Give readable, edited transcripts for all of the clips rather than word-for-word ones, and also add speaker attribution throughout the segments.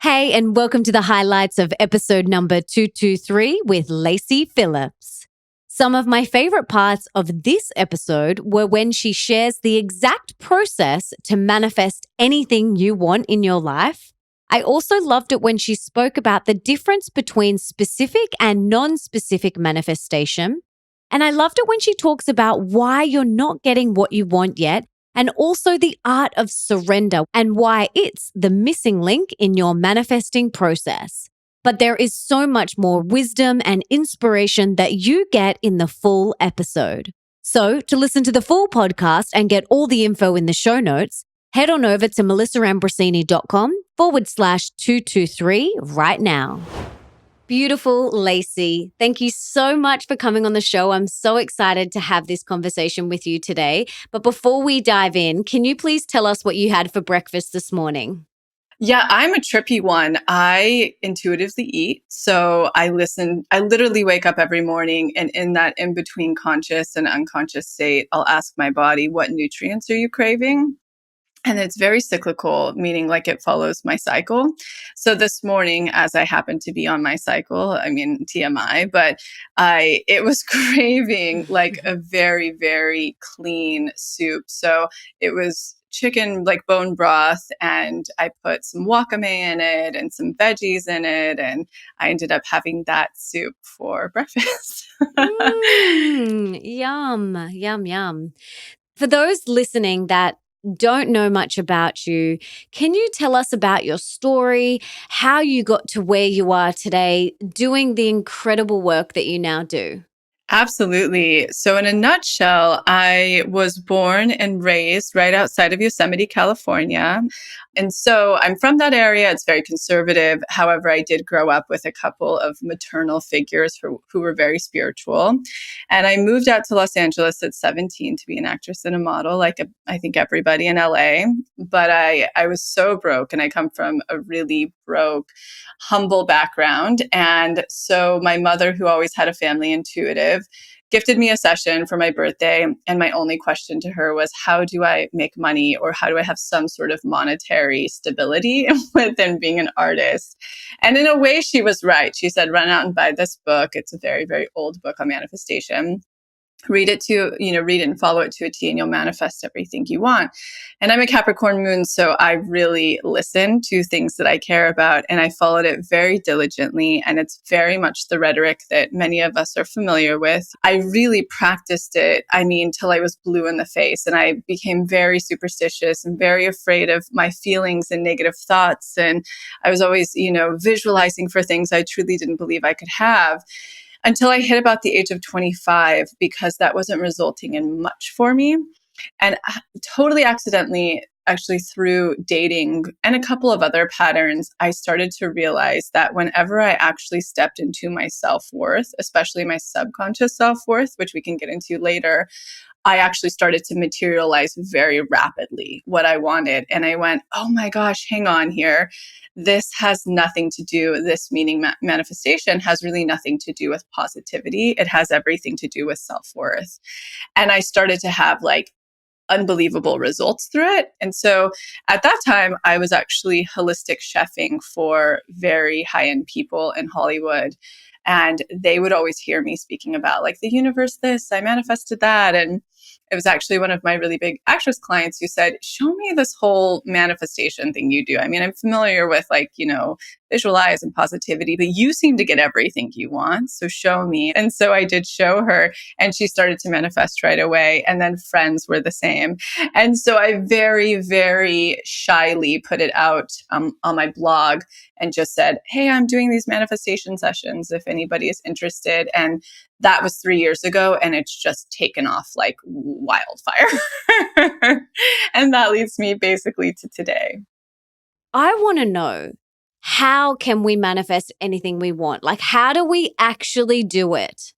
Speaker 1: Hey, and welcome to the highlights of episode number 223 with Lacy Phillips. Some of my favorite parts of this episode were when she shares the exact process to manifest anything you want in your life. I also loved it when she spoke about the difference between specific and non-specific manifestation. And I loved it when she talks about why you're not getting what you want yet, and also the art of surrender and why it's the missing link in your manifesting process. But there is so much more wisdom and inspiration that you get in the full episode. So to listen to the full podcast and get all the info in the show notes, head on over to melissaambrosini.com/223 right now. Beautiful Lacy, thank you so much for coming on the show. I'm so excited to have this conversation with you today. But before we dive in, can you please tell us what you had for breakfast this morning?
Speaker 2: Yeah, I'm a trippy one. I intuitively eat. So I literally wake up every morning, and in that in-between conscious and unconscious state, I'll ask my body, what nutrients are you craving? And it's very cyclical, meaning like it follows my cycle. So this morning, as I happened to be on my cycle, I mean, TMI, but it was craving like a very, very clean soup. So it was chicken, like bone broth, and I put some wakame in it and some veggies in it. And I ended up having that soup for breakfast.
Speaker 1: Yum, yum, yum. For those listening that don't know much about you, can you tell us about your story, how you got to where you are today, doing the incredible work that you now do?
Speaker 2: Absolutely. So in a nutshell, I was born and raised right outside of Yosemite, California. And so I'm from that area. It's very conservative. However, I did grow up with a couple of maternal figures who were very spiritual. And I moved out to Los Angeles at 17 to be an actress and a model, like I think everybody in LA. But I was so broke, and I come from a really broke, humble background. And so my mother, who always had a family intuitive, gifted me a session for my birthday. And my only question to her was, how do I make money, or how do I have some sort of monetary stability within being an artist? And in a way, she was right. She said, run out and buy this book. It's a very, very old book on manifestation. Read it and follow it to a T, and you'll manifest everything you want. And I'm a Capricorn moon, so I really listen to things that I care about, and I followed it very diligently. And it's very much the rhetoric that many of us are familiar with. I really practiced it, till I was blue in the face, and I became very superstitious and very afraid of my feelings and negative thoughts. And I was always, visualizing for things I truly didn't believe I could have, until I hit about the age of 25, because that wasn't resulting in much for me. And totally accidentally, actually through dating and a couple of other patterns, I started to realize that whenever I actually stepped into my self-worth, especially my subconscious self-worth, which we can get into later, I actually started to materialize very rapidly what I wanted. And I went, oh my gosh, hang on here. This has nothing to do, this meaning manifestation has really nothing to do with positivity. It has everything to do with self-worth. And I started to have like unbelievable results through it. And so at that time, I was actually holistic chefing for very high-end people in Hollywood. And they would always hear me speaking about like the universe, this, I manifested that. And it was actually one of my really big actress clients who said, show me this whole manifestation thing you do. I'm familiar with visualize and positivity, but you seem to get everything you want. So show me. And so I did show her, and she started to manifest right away. And then friends were the same. And so I very, very shyly put it out on my blog and just said, hey, I'm doing these manifestation sessions if anybody is interested. And that was 3 years ago, and it's just taken off like wildfire. And that leads me basically to today.
Speaker 1: I want to know, how can we manifest anything we want? Like, how do we actually do it?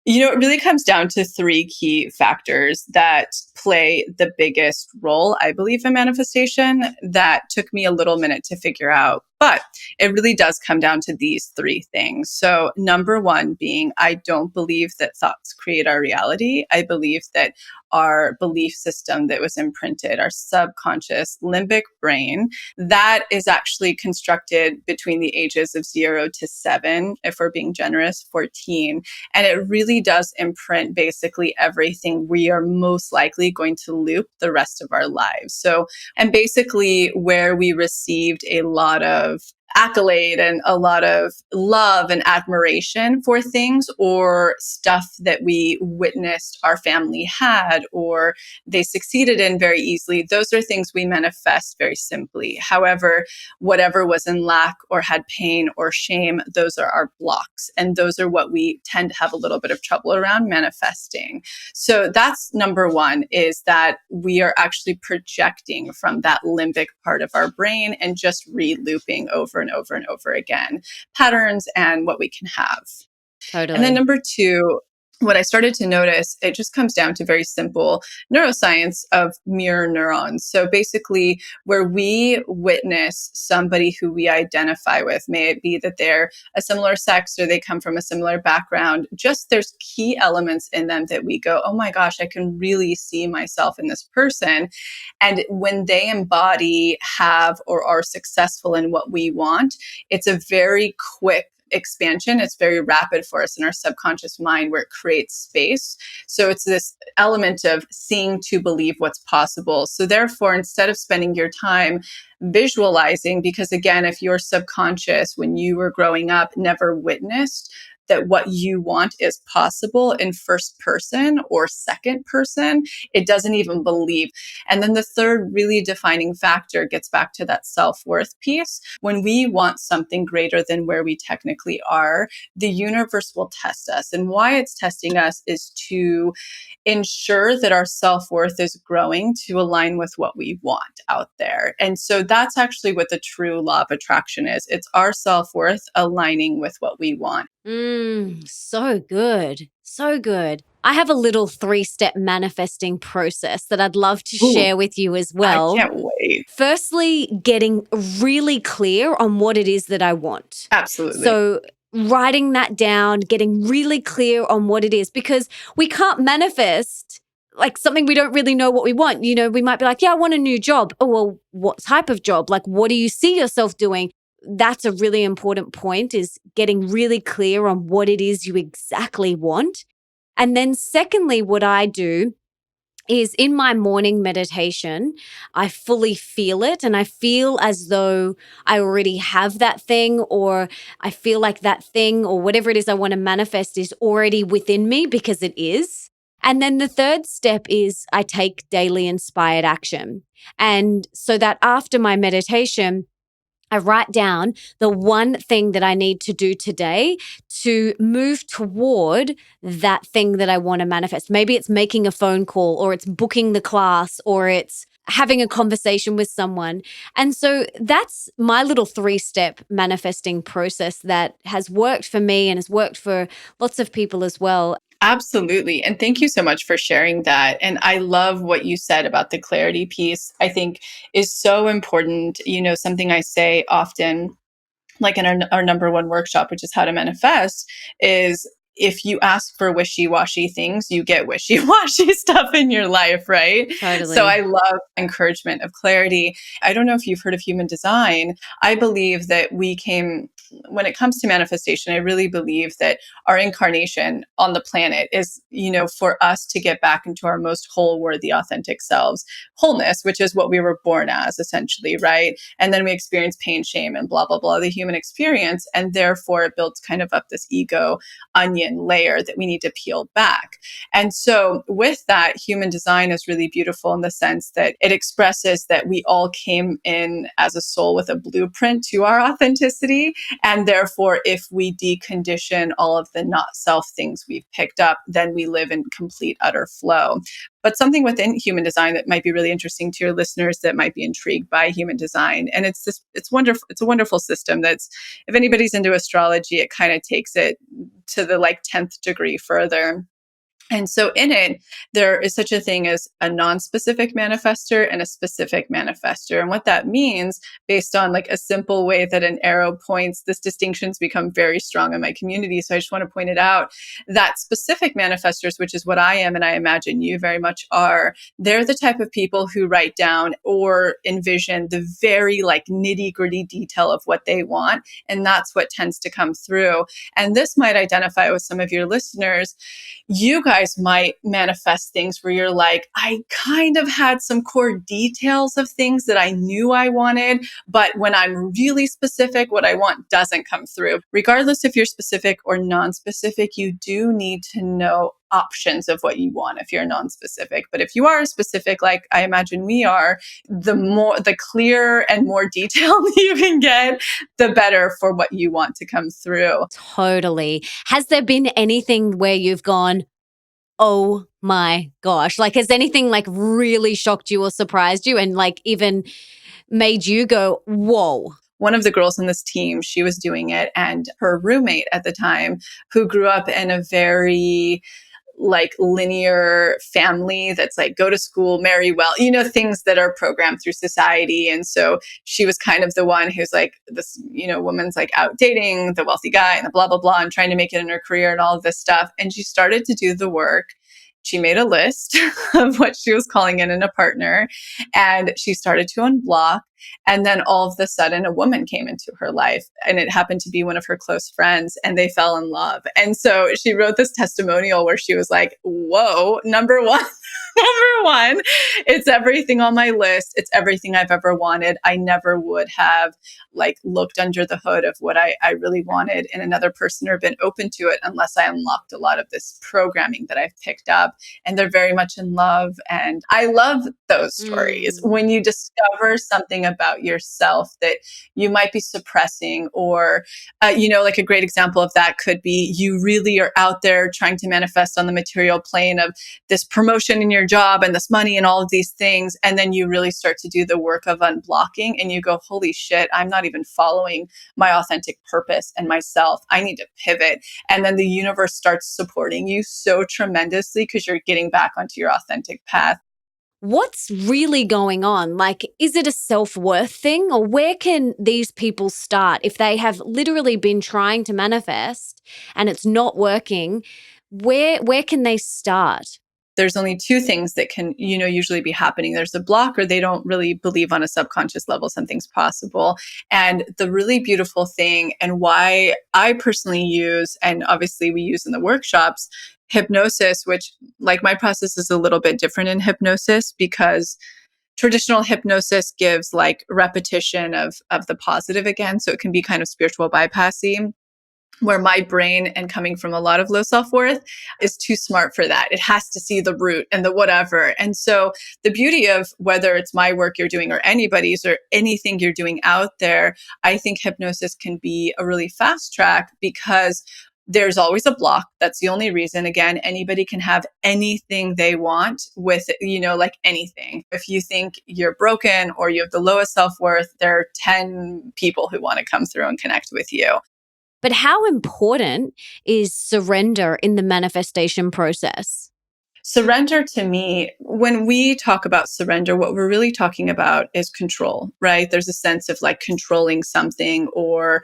Speaker 2: It really comes down to three key factors that play the biggest role, I believe, in manifestation that took me a little minute to figure out. But it really does come down to these three things. So, number one being, I don't believe that thoughts create our reality. I believe that our belief system that was imprinted, our subconscious limbic brain, that is actually constructed between the ages of 0 to 7, if we're being generous, 14. And it really does imprint basically everything we are most likely going to loop the rest of our lives. So, and basically where we received a lot of accolade and a lot of love and admiration for things, or stuff that we witnessed our family had or they succeeded in very easily, those are things we manifest very simply. However, whatever was in lack or had pain or shame, those are our blocks. And those are what we tend to have a little bit of trouble around manifesting. So that's number one, is that we are actually projecting from that limbic part of our brain and just re-looping over and over and over again patterns and what we can have.
Speaker 1: Totally.
Speaker 2: And then number two, what I started to notice, it just comes down to very simple neuroscience of mirror neurons. So basically, where we witness somebody who we identify with, may it be that they're a similar sex or they come from a similar background, just there's key elements in them that we go, oh my gosh, I can really see myself in this person. And when they embody, have, or are successful in what we want, it's a very quick expansion. It's very rapid for us in our subconscious mind, where it creates space. So it's this element of seeing to believe what's possible. So therefore, instead of spending your time visualizing, because again, if your subconscious, when you were growing up, never witnessed that what you want is possible in first person or second person, it doesn't even believe. And then the third really defining factor gets back to that self-worth piece. When we want something greater than where we technically are, the universe will test us. And why it's testing us is to ensure that our self-worth is growing to align with what we want out there. And so that's actually what the true law of attraction is. It's our self-worth aligning with what we want.
Speaker 1: So good. So good. I have a little 3-step manifesting process that I'd love to
Speaker 2: Ooh,
Speaker 1: share with you as
Speaker 2: I
Speaker 1: well.
Speaker 2: can't wait.
Speaker 1: Firstly, getting really clear on what it is that I want.
Speaker 2: Absolutely.
Speaker 1: So writing that down, getting really clear on what it is, because we can't manifest like something we don't really know what we want. You know, we might be like, yeah, I want a new job. Oh, well, what type of job? Like, what do you see yourself doing? That's a really important point, is getting really clear on what it is you exactly want. And then secondly, what I do is in my morning meditation, I fully feel it, and I feel as though I already have that thing, or I feel like that thing or whatever it is I want to manifest is already within me, because it is. And then the third step is I take daily inspired action. And so that after my meditation, I write down the one thing that I need to do today to move toward that thing that I want to manifest. Maybe it's making a phone call, or it's booking the class, or it's having a conversation with someone. And so that's my little 3-step manifesting process that has worked for me and has worked for lots of people as well.
Speaker 2: Absolutely. And thank you so much for sharing that. And I love what you said about the clarity piece. I think is so important. You know, something I say often, like in our number one workshop, which is how to manifest, is if you ask for wishy-washy things, you get wishy-washy stuff in your life, right?
Speaker 1: Totally.
Speaker 2: So I love encouragement of clarity. I don't know if you've heard of human design. I believe that when it comes to manifestation, I really believe that our incarnation on the planet is, you know, for us to get back into our most whole, worthy, authentic selves. Wholeness, which is what we were born as, essentially, right? And then we experience pain, shame, and blah, blah, blah, the human experience. And therefore, it builds kind of up this ego onion layer that we need to peel back. And so with that, human design is really beautiful in the sense that it expresses that we all came in as a soul with a blueprint to our authenticity. And therefore, if we decondition all of the not self things we've picked up, then we live in complete, utter flow. But something within human design that might be really interesting to your listeners that might be intrigued by human design. And it's wonderful. It's a wonderful system that's, if anybody's into astrology, it kind of takes it to the 10th degree further. And so in it, there is such a thing as a non-specific manifester and a specific manifester. And what that means, based on like a simple way that an arrow points, this distinction's become very strong in my community. So I just want to point it out that specific manifestors, which is what I am, and I imagine you very much are, they're the type of people who write down or envision the very like nitty-gritty detail of what they want. And that's what tends to come through. And this might identify with some of your listeners. You guys might manifest things where you're like, I kind of had some core details of things that I knew I wanted, but when I'm really specific, what I want doesn't come through. Regardless if you're specific or non-specific, you do need to know options of what you want if you're non-specific. But if you are specific, like I imagine we are, the clearer and more detailed you can get, the better for what you want to come through.
Speaker 1: Totally. Has there been anything where you've gone, oh my gosh, like has anything like really shocked you or surprised you and like even made you go, whoa?
Speaker 2: One of the girls in this team, she was doing it, and her roommate at the time, who grew up in a very like linear family that's like go to school, marry well, things that are programmed through society. And so she was kind of the one who's like this, woman's like out dating the wealthy guy and the blah, blah, blah, and trying to make it in her career and all of this stuff. And she started to do the work. She made a list of what she was calling in a partner, and she started to unblock. And then all of a sudden, a woman came into her life, and it happened to be one of her close friends, and they fell in love. And so she wrote this testimonial where she was like, whoa, number one, it's everything on my list. It's everything I've ever wanted. I never would have like looked under the hood of what I really wanted in another person or been open to it unless I unlocked a lot of this programming that I've picked up. And they're very much in love. And I love those stories when you discover something about yourself that you might be suppressing, or, like a great example of that could be you really are out there trying to manifest on the material plane of this promotion in your job and this money and all of these things. And then you really start to do the work of unblocking and you go, holy shit, I'm not even following my authentic purpose and myself. I need to pivot. And then the universe starts supporting you so tremendously because you're getting back onto your authentic path.
Speaker 1: What's really going on? Like, is it a self-worth thing, or where can these people start if they have literally been trying to manifest and it's not working? Where can they start?
Speaker 2: There's only two things that can, usually be happening. There's a block, or they don't really believe on a subconscious level something's possible. And the really beautiful thing, and why I personally use, and obviously we use in the workshops, hypnosis, which like my process is a little bit different in hypnosis because traditional hypnosis gives like repetition of the positive again. So it can be kind of spiritual bypassing, where my brain, and coming from a lot of low self-worth, is too smart for that. It has to see the root and the whatever. And so the beauty of whether it's my work you're doing or anybody's or anything you're doing out there, I think hypnosis can be a really fast track because there's always a block. That's the only reason. Again, anybody can have anything they want with, like anything. If you think you're broken or you have the lowest self-worth, there are 10 people who want to come through and connect with you.
Speaker 1: But how important is surrender in the manifestation process?
Speaker 2: Surrender, to me, when we talk about surrender, what we're really talking about is control, right? There's a sense of like controlling something or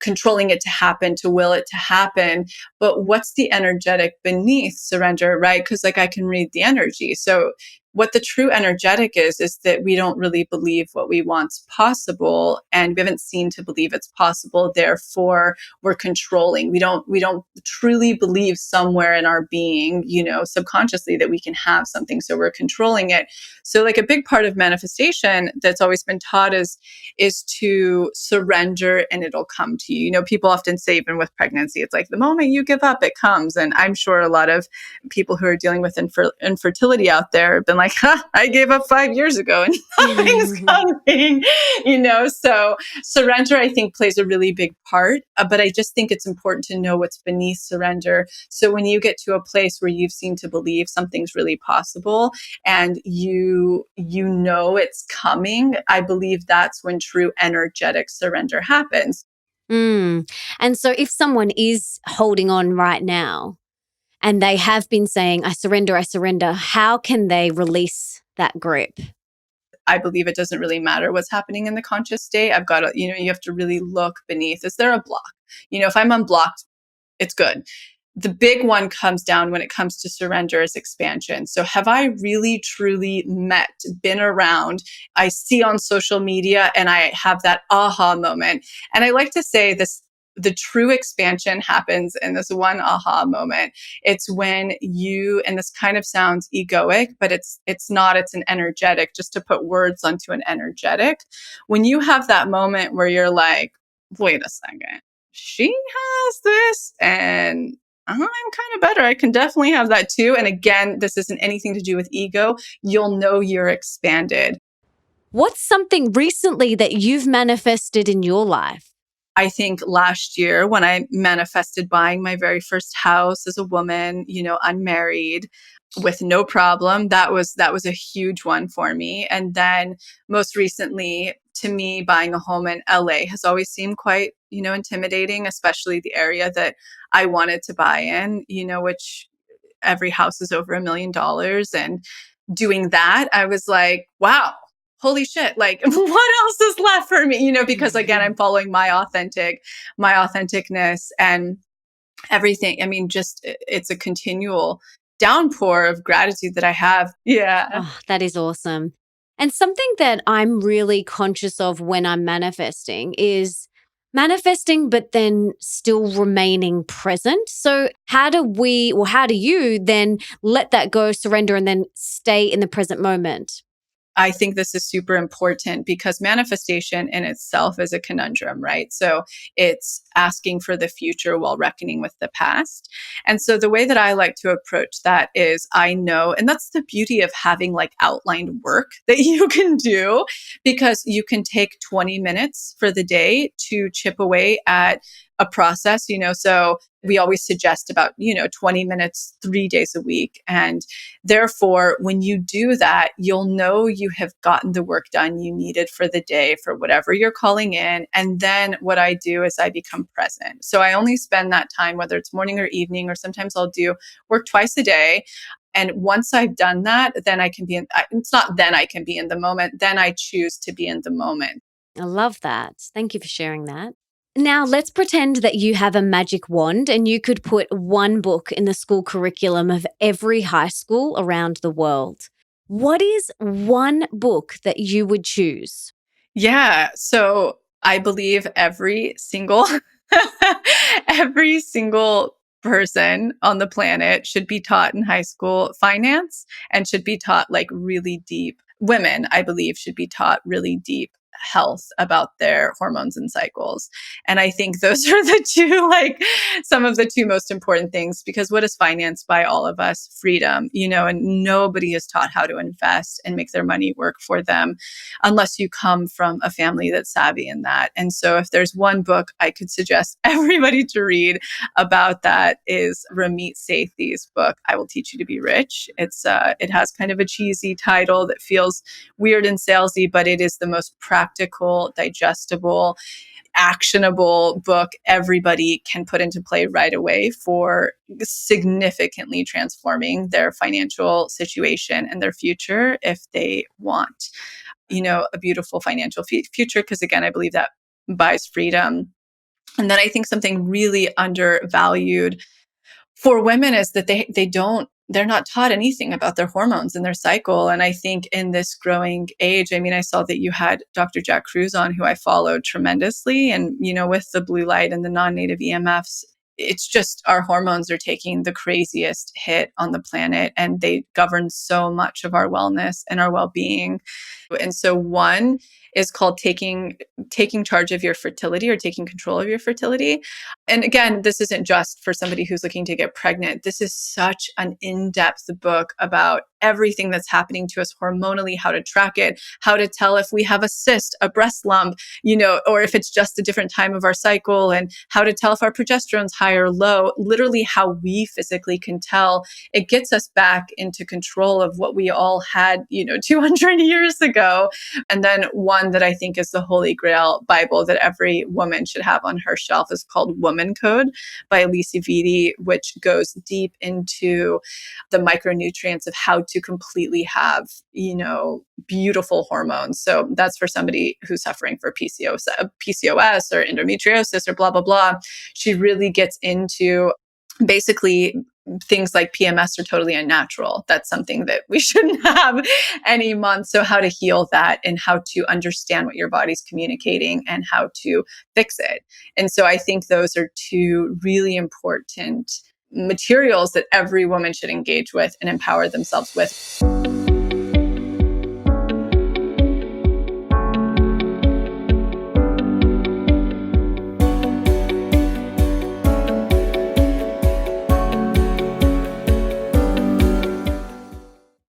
Speaker 2: controlling it to happen, to will it to happen. But what's the energetic beneath surrender, right? Because like I can read the energy. So what the true energetic is that we don't really believe what we want's possible, and we haven't seen to believe it's possible. Therefore, we're controlling. We don't truly believe somewhere in our being, subconsciously, that we can have something. So we're controlling it. So like a big part of manifestation that's always been taught is to surrender and it'll come to you. People often say, even with pregnancy, it's like the moment you give up, it comes. And I'm sure a lot of people who are dealing with infertility out there have been like, I gave up 5 years ago and nothing's coming, So surrender, I think, plays a really big part. But I just think it's important to know what's beneath surrender. So when you get to a place where you've seen to believe something's really possible and you know it's coming, I believe that's when true energetic surrender happens.
Speaker 1: And so if someone is holding on right now and they have been saying, I surrender, how can they release that grip?
Speaker 2: I believe it doesn't really matter what's happening in the conscious state. I've got to, you have to really look beneath. Is there a block? If I'm unblocked, it's good. The big one comes down when it comes to surrender is expansion. So have I really, truly been around, I see on social media and I have that aha moment. And I like to say this, the true expansion happens in this one aha moment. It's when you, and this kind of sounds egoic, but it's not, it's an energetic, just to put words onto an energetic. When you have that moment where you're like, wait a second, she has this and I'm kind of better. I can definitely have that too. And again, this isn't anything to do with ego. You'll know you're expanded.
Speaker 1: What's something recently that you've manifested in your life?
Speaker 2: I think last year when I manifested buying my very first house as a woman, unmarried with no problem, that was a huge one for me. And then most recently, to me, buying a home in LA has always seemed quite, intimidating, especially the area that I wanted to buy in, which every house is over $1 million. And doing that, I was like, wow, holy shit, like what else is left for me? Because again, I'm following my authenticness and everything. I mean, just it's a continual downpour of gratitude that I have. Yeah.
Speaker 1: Oh, that is awesome. And something that I'm really conscious of when I'm manifesting is manifesting, but then still remaining present. So how do you then let that go, surrender, and then stay in the present moment?
Speaker 2: I think this is super important because manifestation in itself is a conundrum, right? So it's asking for the future while reckoning with the past. And so the way that I like to approach that is I know, and that's the beauty of having like outlined work that you can do, because you can take 20 minutes for the day to chip away at a process, so we always suggest about, 20 minutes, 3 days a week. And therefore, when you do that, you'll know you have gotten the work done you needed for the day, for whatever you're calling in. And then what I do is I become present. So I only spend that time, whether it's morning or evening, or sometimes I'll do work twice a day. And once I've done that, then I can be it's not then I can be in the moment, then I choose to be in the moment.
Speaker 1: I love that. Thank you for sharing that. Now, let's pretend that you have a magic wand and you could put one book in the school curriculum of every high school around the world. What is one book that you would choose?
Speaker 2: Yeah. So I believe every single every single person on the planet should be taught in high school finance and should be taught like really deep. Women, I believe, should be taught really deep health about their hormones and cycles. And I think those are the two, like some of the two most important things, because what is finance by all of us? Freedom, and nobody is taught how to invest and make their money work for them unless you come from a family that's savvy in that. And so if there's one book I could suggest everybody to read about that is Ramit Sethi's book, I Will Teach You to Be Rich. It has kind of a cheesy title that feels weird and salesy, but it is the most practical, digestible, actionable book everybody can put into play right away for significantly transforming their financial situation and their future if they want, a beautiful financial future. Because again, I believe that buys freedom. And then I think something really undervalued for women is that they're not taught anything about their hormones and their cycle. And I think in this growing age, I saw that you had Dr. Jack Cruz on, who I followed tremendously. And, with the blue light and the non-native EMFs, it's just our hormones are taking the craziest hit on the planet, and they govern so much of our wellness and our well-being. And so one is called taking charge of your fertility, or taking control of your fertility. And again, this isn't just for somebody who's looking to get pregnant. This is such an in-depth book about everything that's happening to us hormonally, how to track it, how to tell if we have a cyst, a breast lump, or if it's just a different time of our cycle, and how to tell if our progesterone's high or low, literally how we physically can tell. It gets us back into control of what we all had, 200 years ago. And then one that I think is the Holy Grail Bible that every woman should have on her shelf is called Woman Woman Code by Lacy Phillips, which goes deep into the micronutrients of how to completely have, beautiful hormones. So that's for somebody who's suffering for PCOS or endometriosis or blah, blah, blah. She really gets into basically things like PMS are totally unnatural. That's something that we shouldn't have any month. So how to heal that and how to understand what your body's communicating and how to fix it. And so I think those are two really important materials that every woman should engage with and empower themselves with.